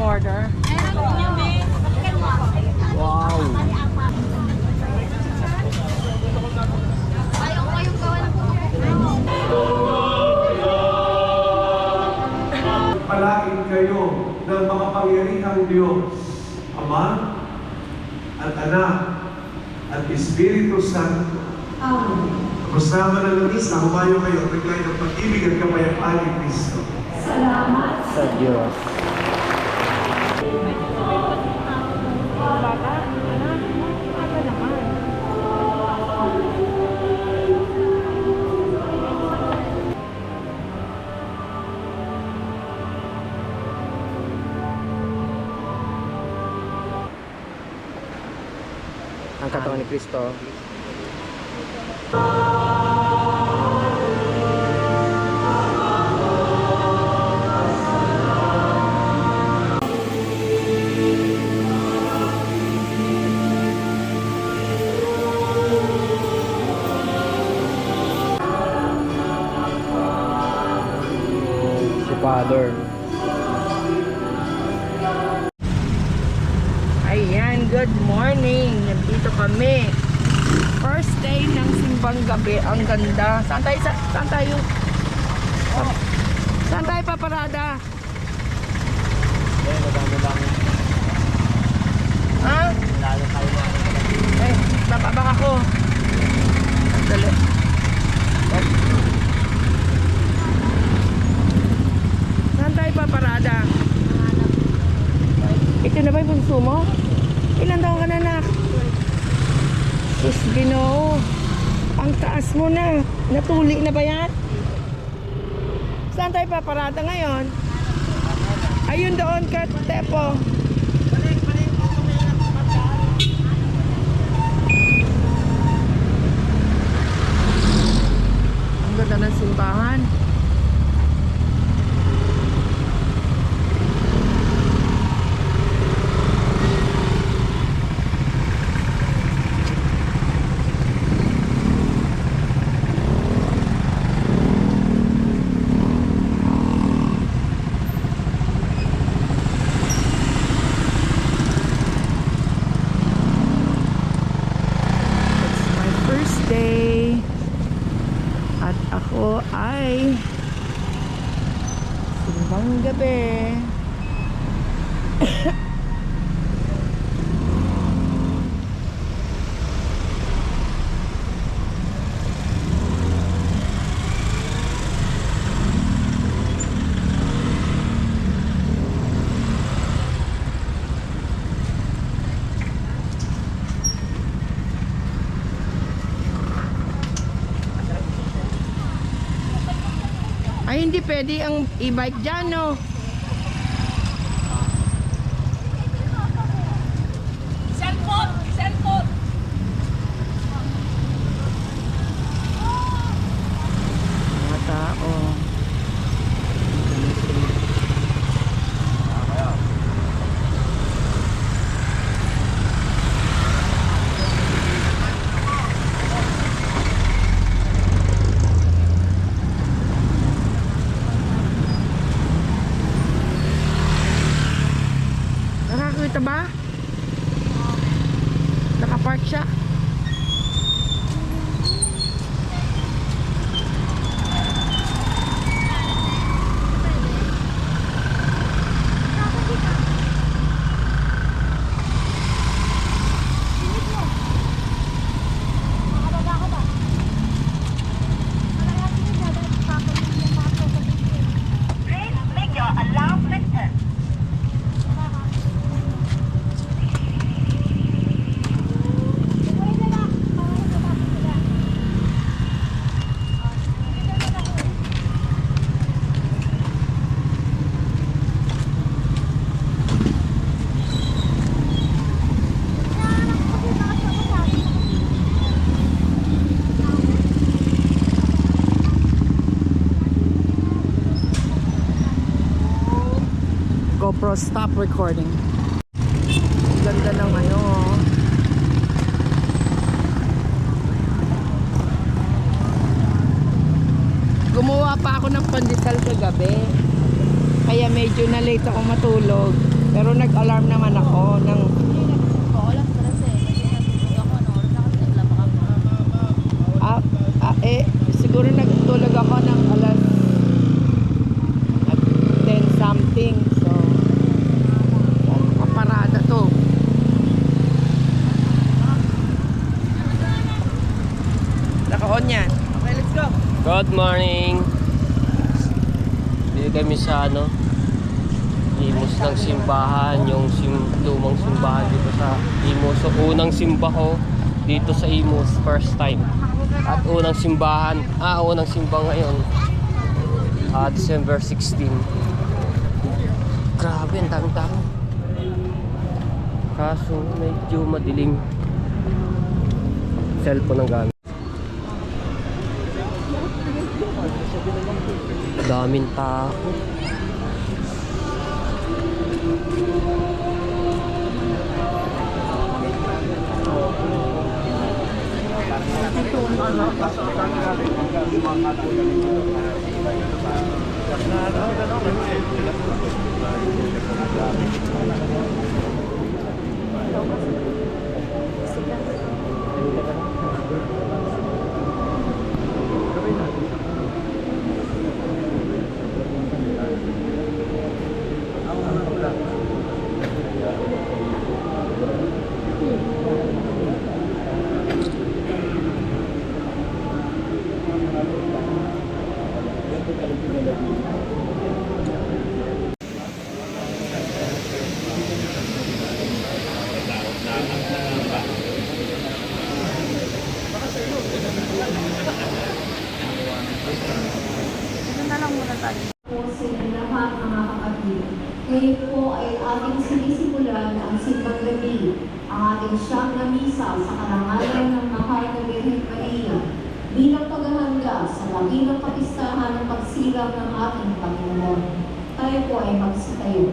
order? Wow. Palain kayo ng makapangyarihang Diyos, Ama at Anak at Espiritu Santo. Kasama ng langis na humayo kayo at naglay ng pag-ibig at kapayapaan ni Kristo. Salamat Sa Diyos. Ang katawan ni Kristo. Si Father. Ayan, good morning. Nandito kami. First day ng simbang gabi. Ang ganda. Saan tayo? Saan tayo paparada? Ha? Ay, napabak ako. Dali. Saan tayo paparada? Ito na ba yung bunso mo? Ilan taon ka na, anak? Sus, Ginoo. Ang taas mo na. Natuli na ba yan? Saan tayo paparada ngayon? Ayun doon ka, Tepo. Ang ganda ng simbahan. Day at ako ay simbang gabi. Ay, hindi pwede ang e-bike dyan, no? Cellphone! Cellphone! Mga tao. Nakakita ba? Nakapark siya. GoPro, stop recording. Ganda ng ano. Gumawa pa ako ng pandesal kagabi. Kaya medyo na late ako matulog. Pero nag-alarm naman ako ng siguro nagtulog ako ng alas 10 something. So, kaparada to. Naka-on yan. Okay, let's go. Good morning. Dito kami sa Imus ng simbahan, yung lumang simbahan dito sa Imus. So unang simba ko dito sa Imus, first time. At unang simba ngayon. December 16. Grabe, ang daming tao. Kaso medyo madilim. Cellphone ang gamit. Daming tao. Po sa lahat mga kapatid. Ngayon po ay ating sinisimulan ang simbang gabi, ang ating siyang na misa sa karangalan ng mahal na Birhen Maria bilang paghahanda sa dakilang kapistahan ng pagsilang ng ating Panginoon. Tayo po ay magsitayo.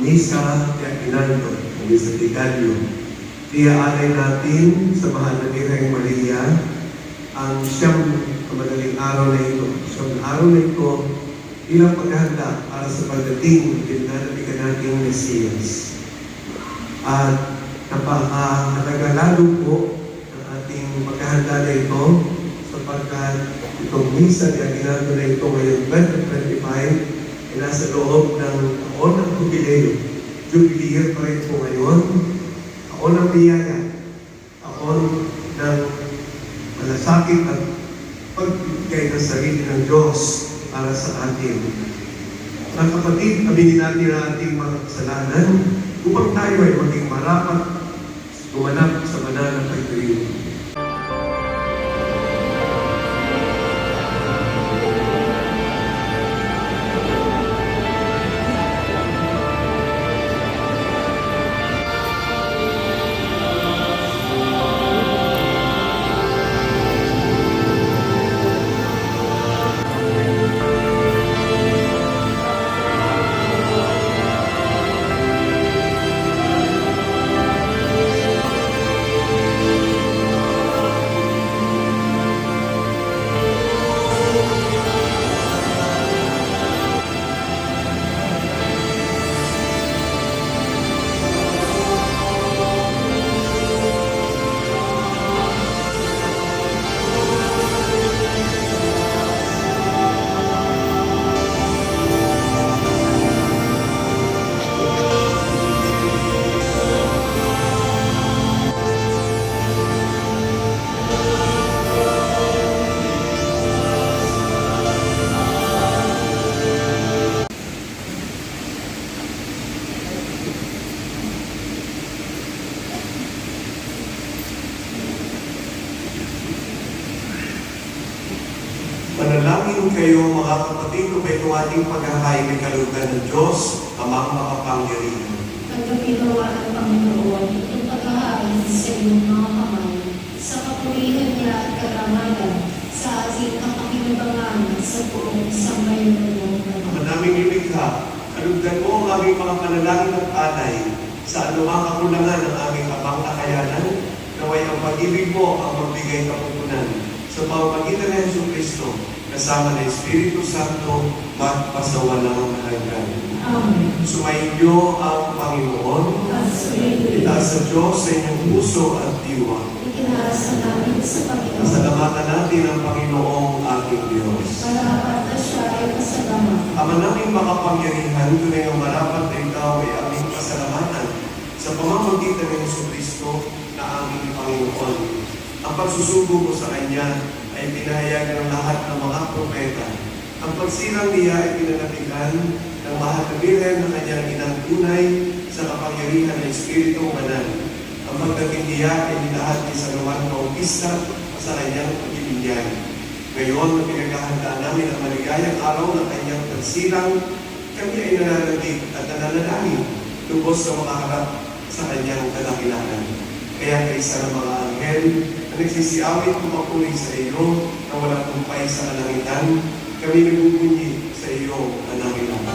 Misa de Aguinaldo, ang Misa de Gallo. Iaalay natin sa mahal na Birhen Maria ang siyang madaling araw na ito. Siyang araw na ito bilang paghahanda para sa pagdating ng pinanatigan nating Mesiyas. At napakahalaga lalo po ang ating paghahanda na ito sapagkat itong Misa de Aguinaldo na ito ngayon 2025 ay nasa loob ng taon ng Jubileo. Jubilee year pa rin po ngayon. Taon ng biyaya. Taon ng malasakit at pagbigay ng sarili ng Diyos para sa atin. Mga kapatid, aminin natin ang ating mga kasalanan upang tayo ay maging marapat tumanap sa banal na pagdiriwang. Manalangin kayo mga kapatid ko ba itong ating paghahain ng kalugdan ng Diyos, Amang makapangyarihan. Tanggapin nawa ng Panginoon itong paghahain sa iyong mga kamay, sa kapurihan niya at karangalan, sa ating kapakinabangan sa buong sambayanan ng Ama naman. naming lumikha, kalugdan mo ang aming mga panalangin at alay sa anumang kakulangan ng aming abang nakayanan, naway ang pag-ibig mo ang magbigay kapupunan sa pamamagitan ng Yesu Kristo, kasama ng Espiritu Santo, magpasawalang hanggan. Amen. Sumainyo ang Panginoon, itaas sa Diyos sa inyong puso at diwa. Ikinasa namin sa Panginoon. Pasalamatan natin ang Panginoong ating Diyos. Marapat na siya ay pasalamat. Ama naming makapangyarihan, tunay ang marapat na ikaw ay aming pasalamatan sa pamamagitan ng Yesu Kristo na aming Panginoon. Ang pagsusugo mo sa Kanya ay pinahayag ng lahat ng mga propeta. Ang pagsilang niya ay pinanatigan ng mahal na Birhen na kanyang inang tunay sa kapangyarihan ng Espiritu Banal. Ang pagdating niya ay nilahat ni San Juan Bautista sa kanyang pagbibinyag. Ngayon na pinaghahandaan namin ang maligayang araw ng kanyang pagsilang, kami ay nananalig at nananalangin lubos sa mga harap sa kanyang kadakilanan. Kaya kaysa ng mga anghel na nagsisiawit kumapuri sa iyo na walang kumpay sa kalangitan, kami nagbubunyi sa iyo, Anangin Ama.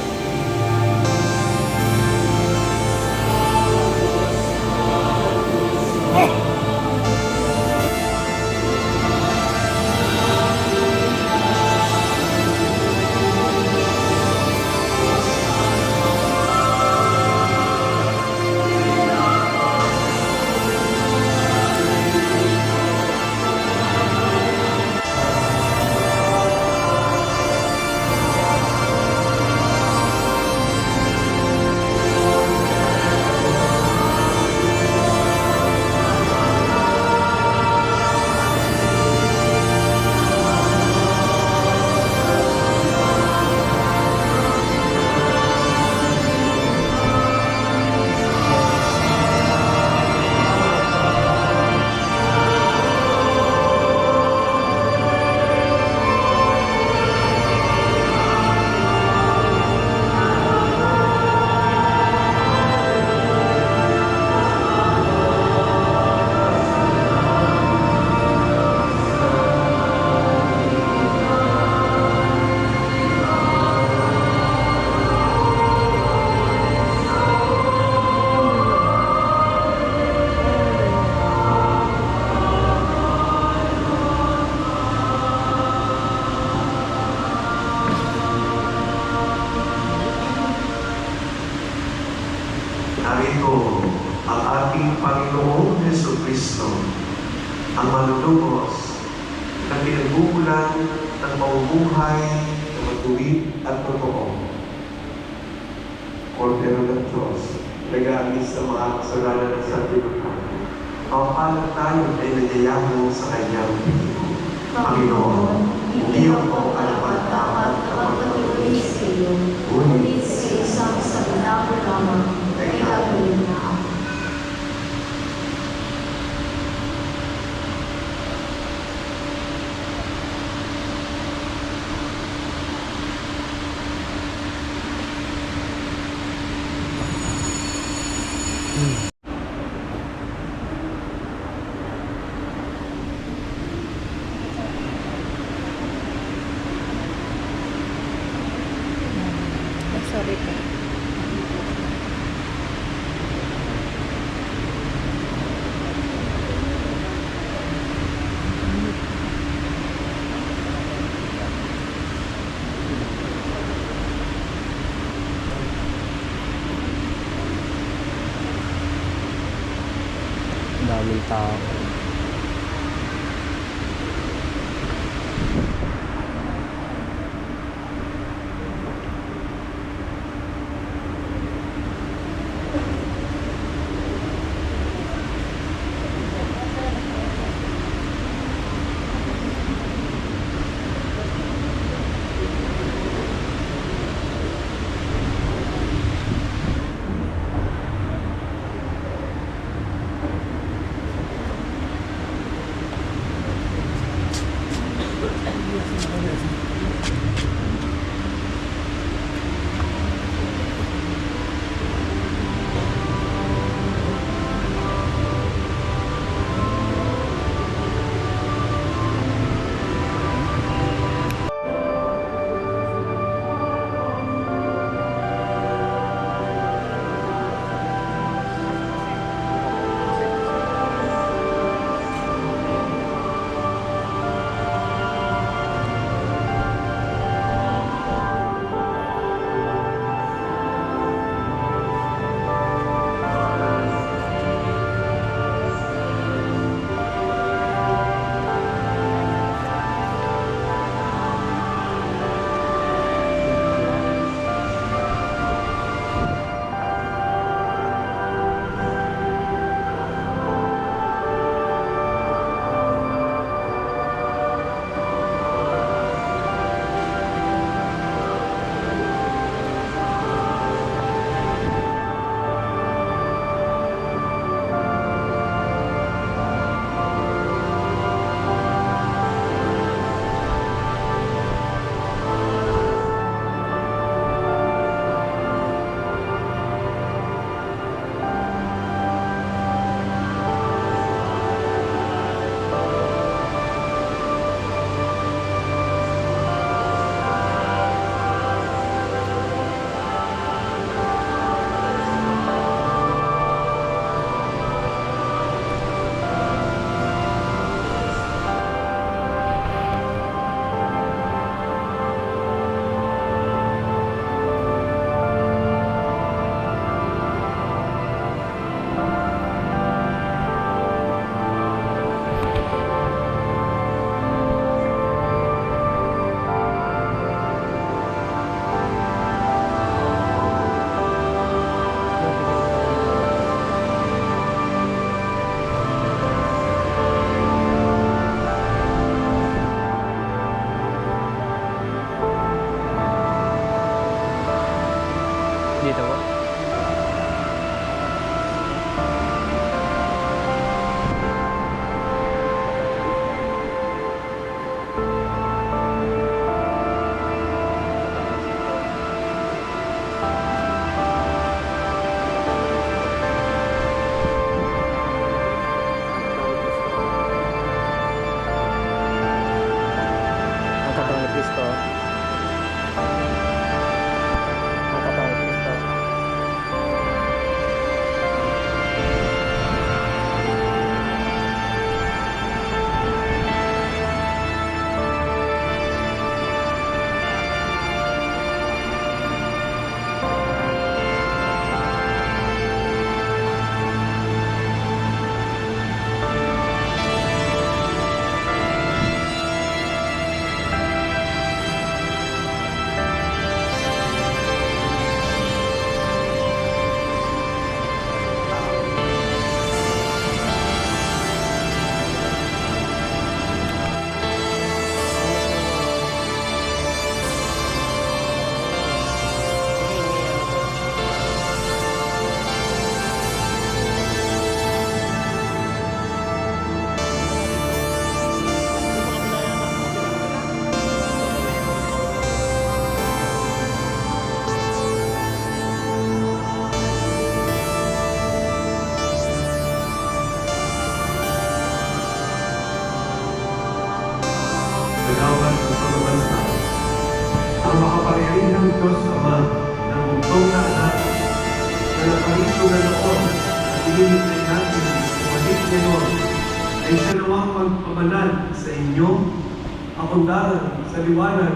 Narito ang ating Panginoong Yesu Kristo, ang manunubos na pinagbubulan ng mabubuhay na matuwid at totoo. Kordero ng Diyos, nag-aalis sa mga kasalanan ng sanlibutan. Mapapalag tayo ay nagyayahon sa Kanyang Panginoon, hindi ako karapat-dapat kapag patuloy sa iyo, ngunit sa isang salita mo lamang ay gagawin na ako. Sorry po. Daming tao. bawat pagbabansa. Ang makapangyarihang Diyos Ama ng bugtong na anak na naparito na noon at inilipay natin bumalik ngayon ay siya nawang magpamanal sa inyo akundaran sa liwanag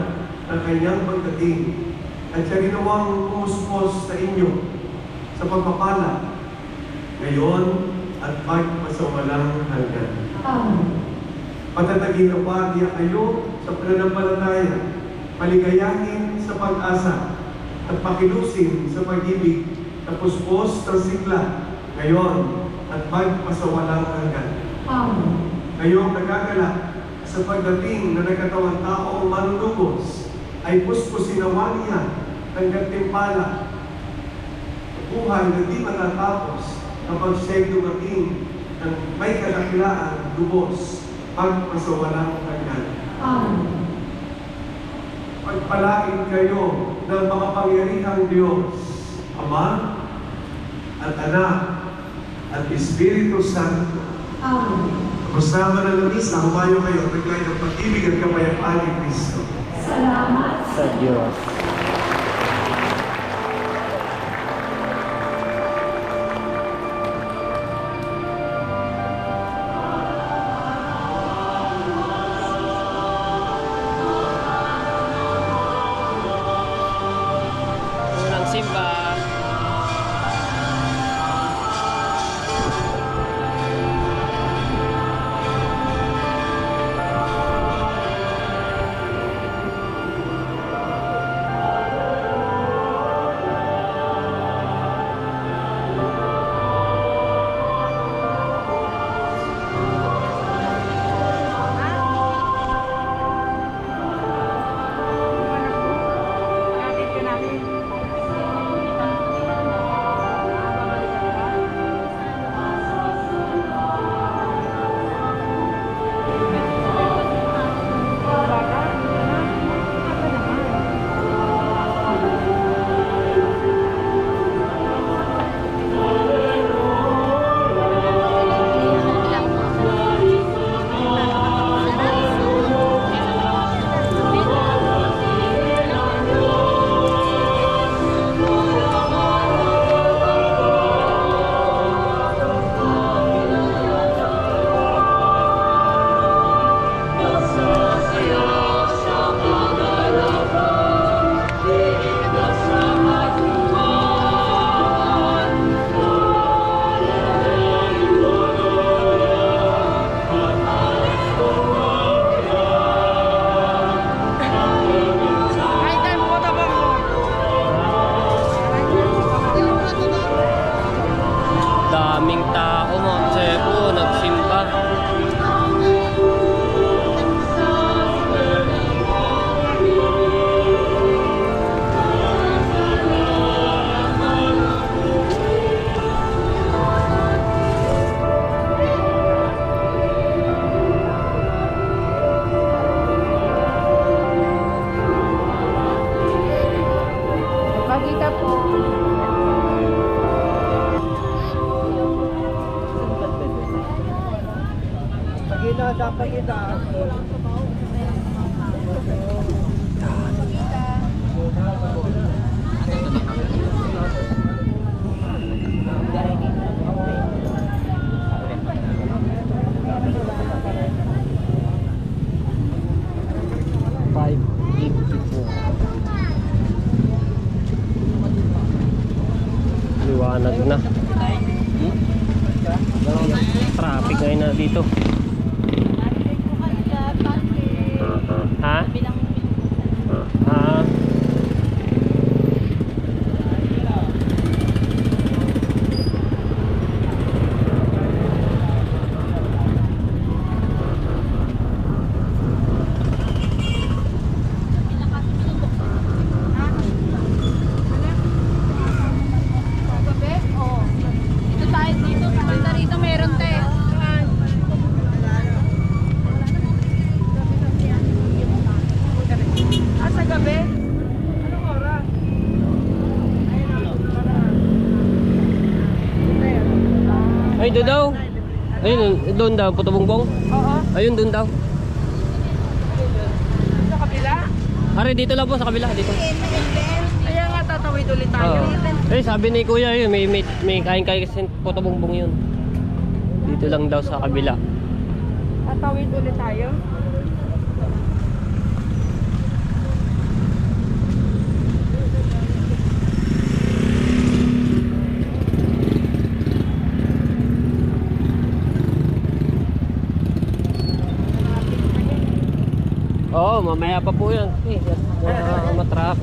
ng kanyang pagdating at siya ginawang pumuspos sa inyo sa pagpapala ngayon at magpasawalang hanggan. Patatagin na pagya kayo sa pananampalataya, paligayahin sa pag-asa at pakilusin sa pag-ibig na puspos ng sigla ngayon at magpasawalang hanggan. Ngayong nagagalak sa pagdating na nagkatawang taong manunubos ay puspusin nawa niya ng gantimpala. Buhay na di matatapos kapag siya'y dumating ng may kadakilaan lubos magpasawalang hanggan. Pagpalain kayo ng makapangyarihang Diyos, Ama at Anak at Espiritu Santo. Kasama na lamisa, humayo kayo, naglay ng pag-ibig at kapayapaan ni Kristo. Salamat Sa Diyos. Unang simba. Daming tao mga Cebu, nagsimba. Pagkita po. Pagkita. Liwanag na. Traffic ngayon na dito. Ha? Ha? Dito tayo dito. Sa banda rito meron tayo. Sa gabi? Anong oras? Ay, doon daw. Ayun, doon daw, puto bongbong. Oo. Ayun, doon daw. Are, dito lang po sa kabila, dito. Kaya nga tatawid ulit tayo. Eh, sabi ni Kuya yun, may kain-kain kasi puto bongbong yun. Dito lang daw sa kabila. Tatawid ulit tayo. Oo, mamaya pa po yan. Eh, matrap.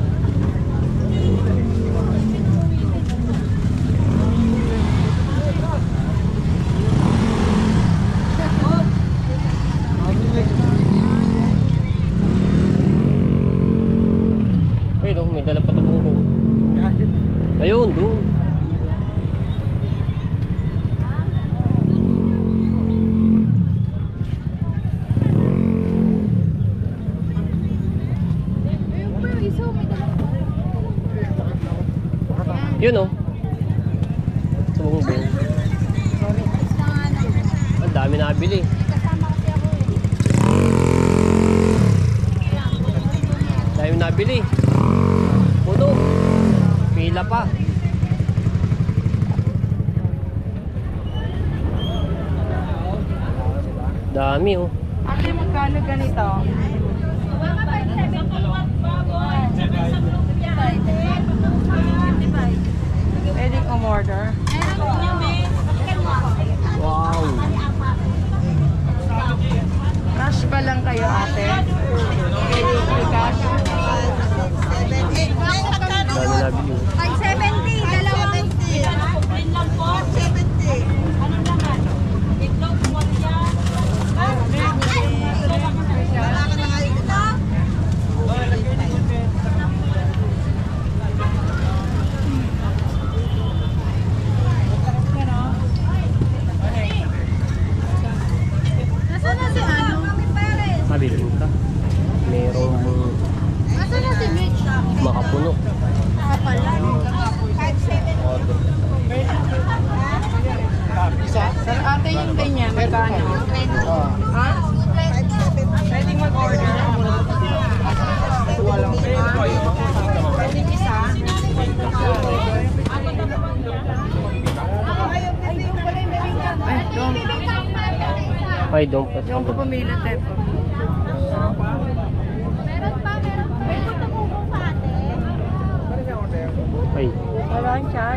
Eh, doon, may dala pa ito buong. Ayun, doon. Yun oh. Sa buong. Ang dami nabili. Dami nabili. Puno. Pila pa. Dami oh. Ate, magkano ganito? Pwede umorder. Wow. Cash ba lang kayo, ate? Pwede cash. Dami nabili oh. 570, dalawang. Nasaan na si ano? Mabili ka. Merong Nasaan na si Mitch? makapuno. Pala. Sir, ate yung ganyan, magkano? Ha? Pwede mag-order. Pwede isa. Ay, doon. Ay, doon pa. Yung ko pumili, Tepo. Meron pa. May puto-puto pa ate. Ay. Wala siya.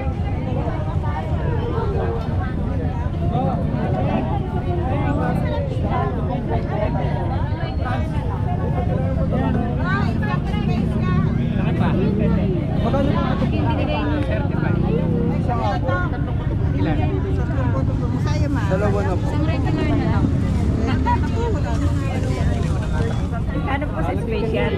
Ano po sa special?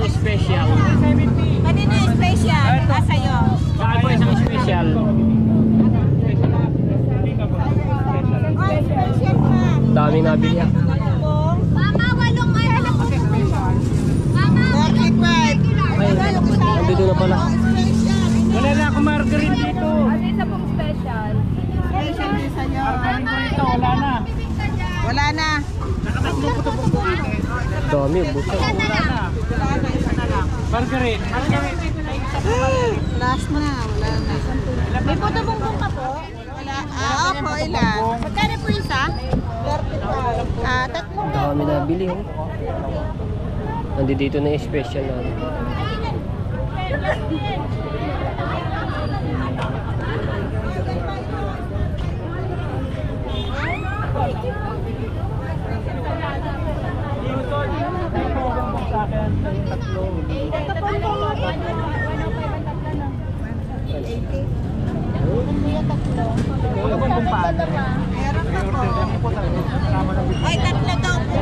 Special. Kanina special. Sa'yo. Sa akin po isang special. Dami nabili ah. Mama, walong ano? Mama, 45. Ay, nandito na pala. Wala na akong margarine dito. Ano isa pong special? Special din sa'yo. Ito, wala na. Wala na. Dami, buso. Isa na lang. Margarine. Last na. Wala na. May puto-bongbong ka po? Wala. Opo, ilan? Magkano po isa? 35. Tatlo. Dami nabili oh. Nandito na yung special na. sa akin yung tatlo. Wala ba kung paano? Ay, tatlo daw po.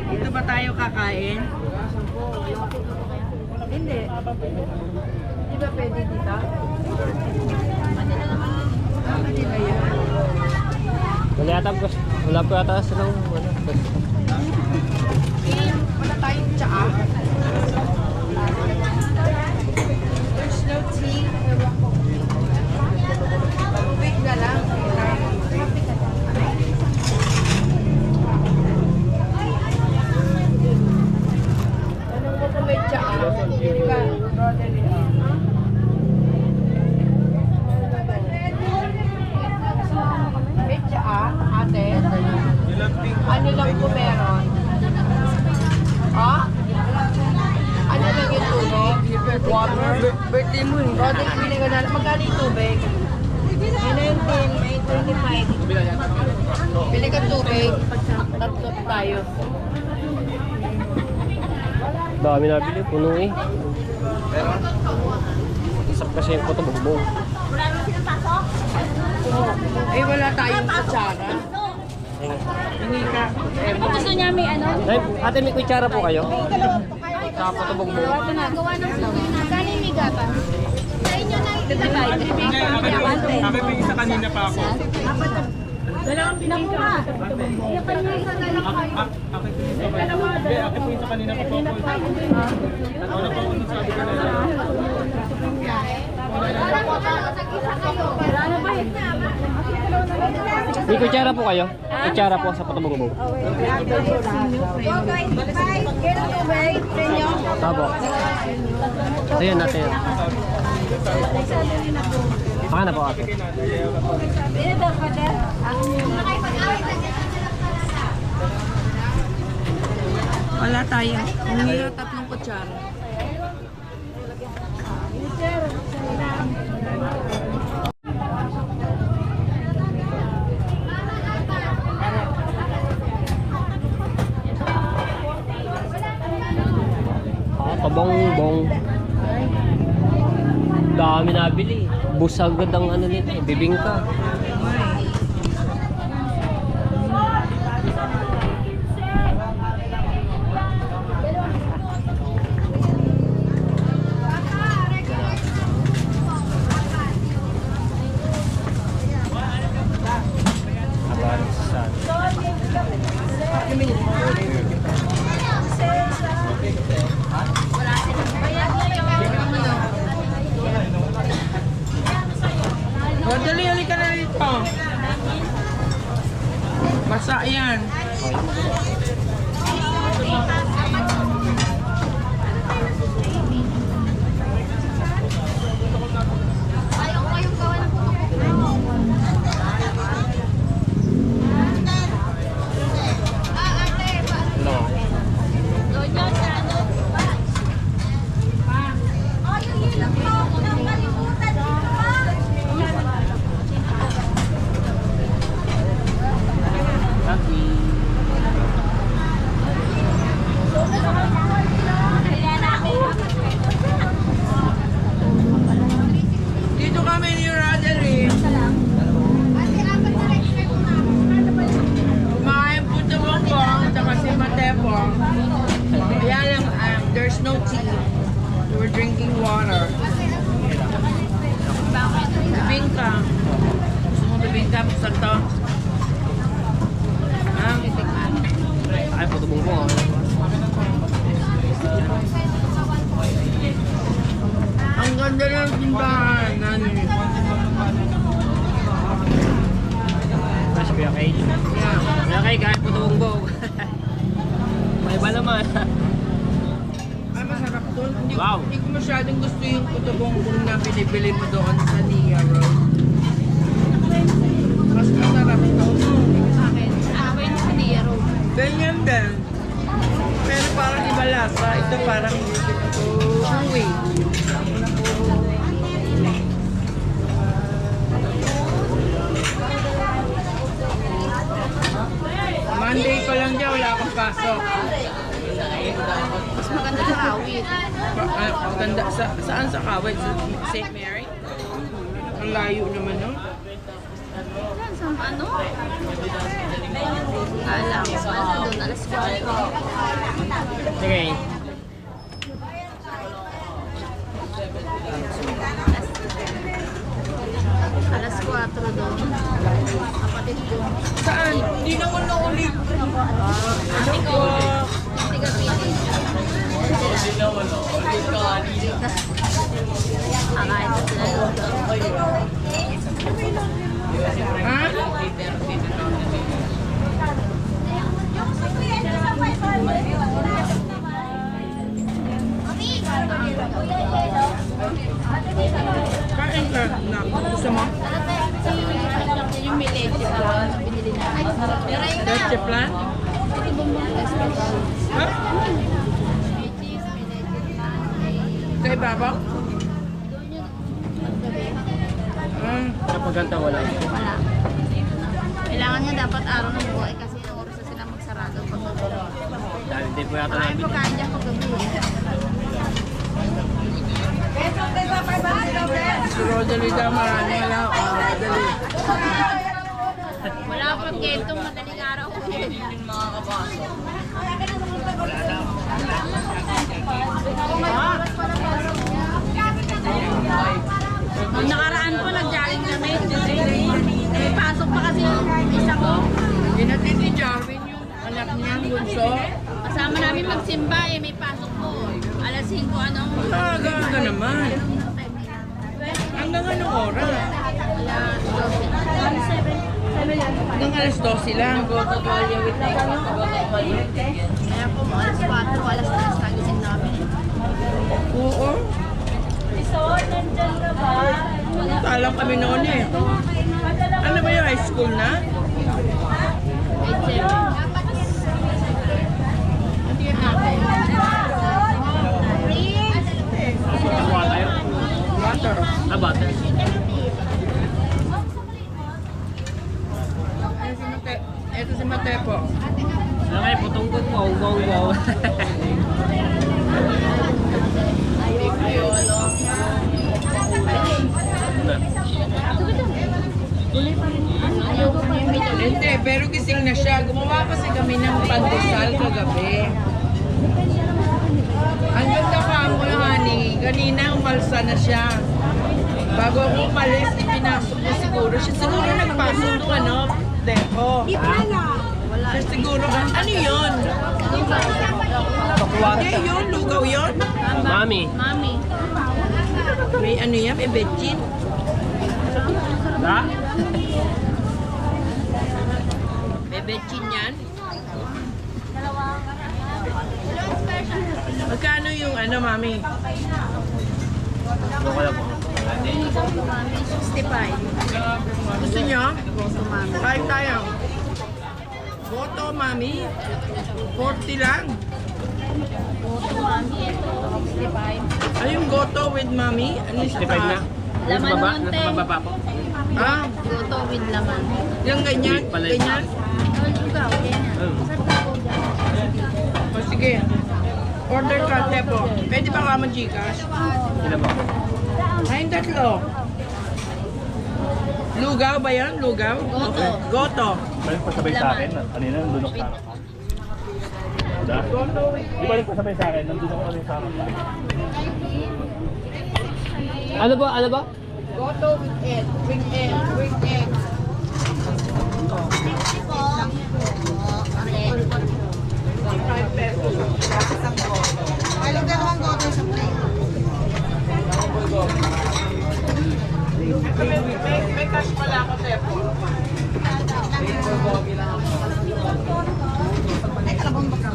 Dito ba tayo kakain? Hindi. Di ba pwede dito? Wala po yata silang Wala tayong tsaa. There's no tea. Tubig na lang. Anong ko kung may tsaa? Di ba, brother? May tsaa, ate? Ano lang po meron? Ha? Ano lang yung tubig? Water? Birthday mo eh. Brother, ibili ko na. Magkano yung tubig? May 19, may 25. Bili ka tubig. Tatlo tayo. dami nabili, puno eh. Isap kasi yung puto bugbong. Eh, wala tayong kutsara. Hindi ka. Gusto niya may ano? Ay, ate, may kutsara po kayo? Sa puto bugbong. Gawa ng suki na. Saan yung migatan? Sa inyo na i-divide. Sabi may isa kanina pa ako. Dalawang pinaka. Yung kanya isa na lang kayo. Ako po isa kanina pa po. Ano pa kung sabi ko na May kutsara po kayo? Kutsara po sa puto bugbong. Tabo. Ayan natin. Baka na po ate. Wala tayo. Hindi na tatlong kutsara. Kabongbong. Dami nabili. Busag agad ang ano nito, bibingka. Abarsan. Dali, halika na rito. Basa yan. Dito kami ni Roderick. Kumain po sa bongbong, saka si Matepong. Kaya lang, there's no tea. We're drinking water. Bibingka. Gusto mo bibingka? Buksan to. Ay, puto bugbong. naman. Ay, masarap doon. Hindi, Wow. hindi ko masyadong gusto yung puto bongbong na binibili mo doon sa Nia Road. Mas masarap to. Sa akin. Ano ba yung Sandia Road? Ganyan din. Pero parang iba lasa. Ito parang chewy. Monday pa lang dyan, wala akong pasok. Mas maganda sa Rawit. Maganda. Saan sa Kawit? Sa St. Mary? Ang layo naman, no? Yan, sa ano? Alam, ano doon, alas 4. Sige. Alas 4 doon. Kapatid ko. Saan? Hindi naman naulit. Ate ko. Tiga pili. Akain ko sila doon. Ha? Kain ka na. Gusto mo? Yung may leche pa. Binili na. Leche plan? Ha? May cheese, may leche pa. Sa ibabaw? Kapag ganta wala. Wala. Kailangan niya dapat araw ng buhay kasi oras na sila magsarado pag Dahil hindi po yata Marami namin. pagkain dyan pag gabi. Si Rosalie daw marami na lang. Dali. Wala pang gentong madaling araw. Nung nakaraan po, nag-jogging kami. May pasok pa kasi yung isa ko. Hinatid ni Jarvin yung anak niya, bunso. Kasama namin magsimba eh, may pasok po. Alas 5, anong? Aga naman. Hanggang anong oras? Alas 12. Hanggang alas 12 lang. Kaya po, alas 4, alas 3, kagising namin. Oo. Talang kami noon eh. Ano ba yung high school na? Grade 7. Ano yung natin? Nakuha tayo. Water. Ah, butter. Ito si Matepo. Ano kayo, putungkot mo. Wow. Hindi, pero gising na siya. Gumawa kasi kami ng pandesal kagabi. Ang ganda ka mo, honey. Kanina umalsa na siya. Bago ako umalis, ipinasok ko siguro. Siya siguro nagpasok nung ano, Depo. Siya siguro, ano yun? Hindi yun, lugaw yun. Mami. Mami. May ano yan, may betchin. Ha? May betchin yan. Magkano yung ano, mami? Wala po. Mami, 65. Gusto nyo? Goto mami. Kain tayo. Goto, mami. 40 lang. Goto mami, ito. 65. Ay, yung goto with mami. Ano yung 65 na. Laman Nasa baba? munte. Nasa baba po. Ah, Goto with laman. yung ganyan. Wait pala yun. Ganyan. Lugaw, ganyan. Sarap na po dyan. O sige. Order ka, Tepo. Pwede ba ka mag-Gcash? Sila po. Ay, tatlo. Lugaw ba yan? Lugaw? Goto. Okay. Goto. Balik pa sabay sa akin, kanina nandun ako sa akin. Di balik pa sabay sa akin, nandun ako kanina sa akin. Ano ba? Goto with egg. With egg. With egg. Ay, lugar naman goto sa plate. May cash pala ako, Tepo. Ay, kalabang baka.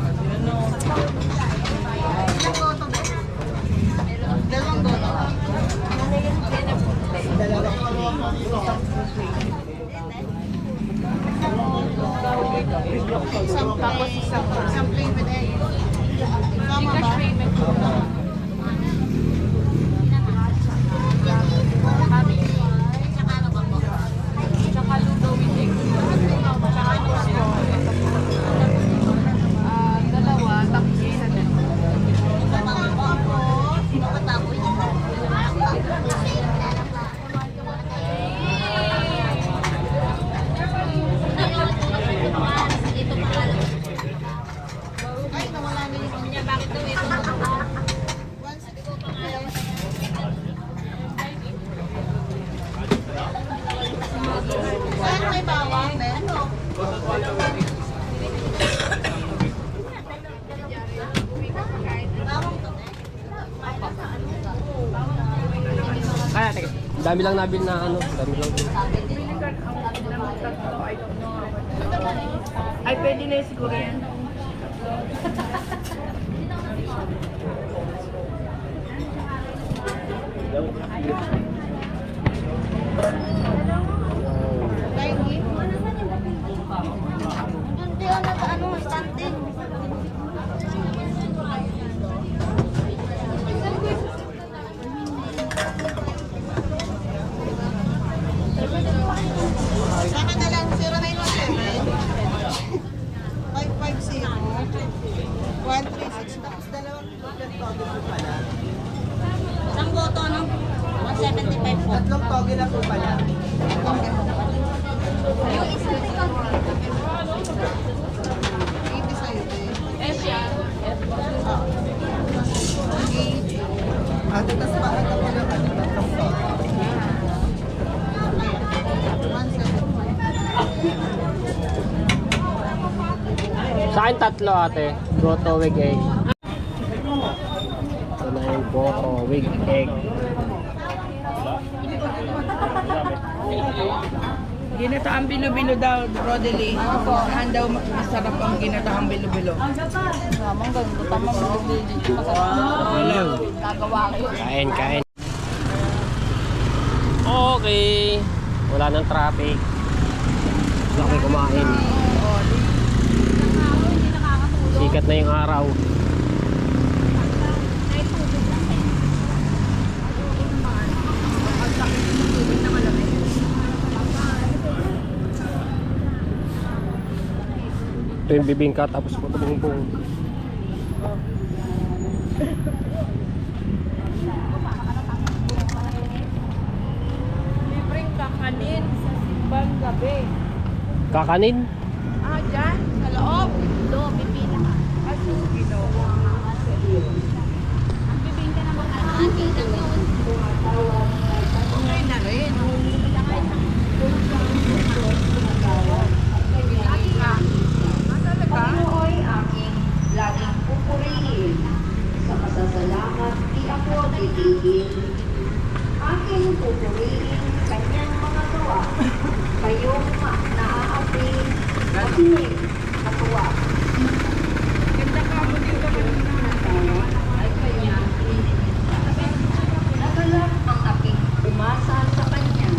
Dami lang nabil na ano, dami lang. Ay, pwede na yun siguro yan. Saka na lang 0917 550 136 tapos dalawang toge po pala. Isang boto, no? 175 po. Tatlong toge na po pala. Yung isang tikot. 80 sa'yo, babe. Ate, tas paano po ng ano, tatlong toge? 175. Sa akin tatlo ate. Goto with egg. Ito na yung goto with egg. Ginataang bilo-bilo daw, Rodely. Saan daw masarap ang ginataang bilo-bilo? Mamang ganito, tama mo. Gagawa kayo. Kain, kain. Okay. Wala nang traffic. Gusto kami kumain. Sikat na yung araw. Ito yung bibingka tapos po bumbong. Libreng kakanin sa simbang gabi. Kakanin? Ah, dyan? Sa loob? Doon, pipila ka. Ah, ginawa. Bibingka naman ka. Ating doon. Okay na rin. Panginoon ay aking laging pupurihin. Sa pasasalamat, di ako titigil. Aking pupurihin kanyang mga gawa. Kayong naaapi, makinig, katuwa. Ganda ka mo dito kanina. Ay kanyang iniligtas. Nagalak ang aking umasa sa kanya.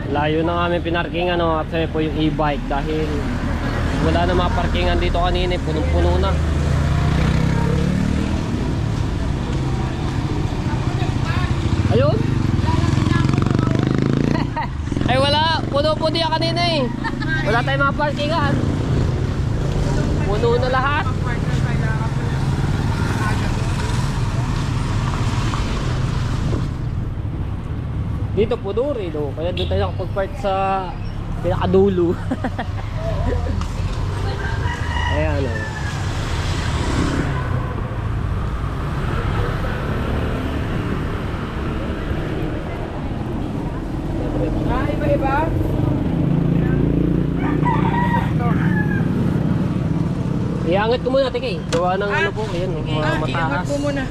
Layo na kami pinarking ano at sabi po yung e-bike dahil wala na mga parkingan dito kanina, punong-puno na. Ayun. Ay wala, puno-puno yan kanina eh. Wala tayong mga parkingan. Puno na lahat. Dito puno rin oh. Kaya doon tayo nakapag-park sa pinakadulo. Ayan oh. Ah, iba-iba? Iangat ko muna, tike. Gawa ng ano po, ayan, mga Ah, mataas. iangat ko muna.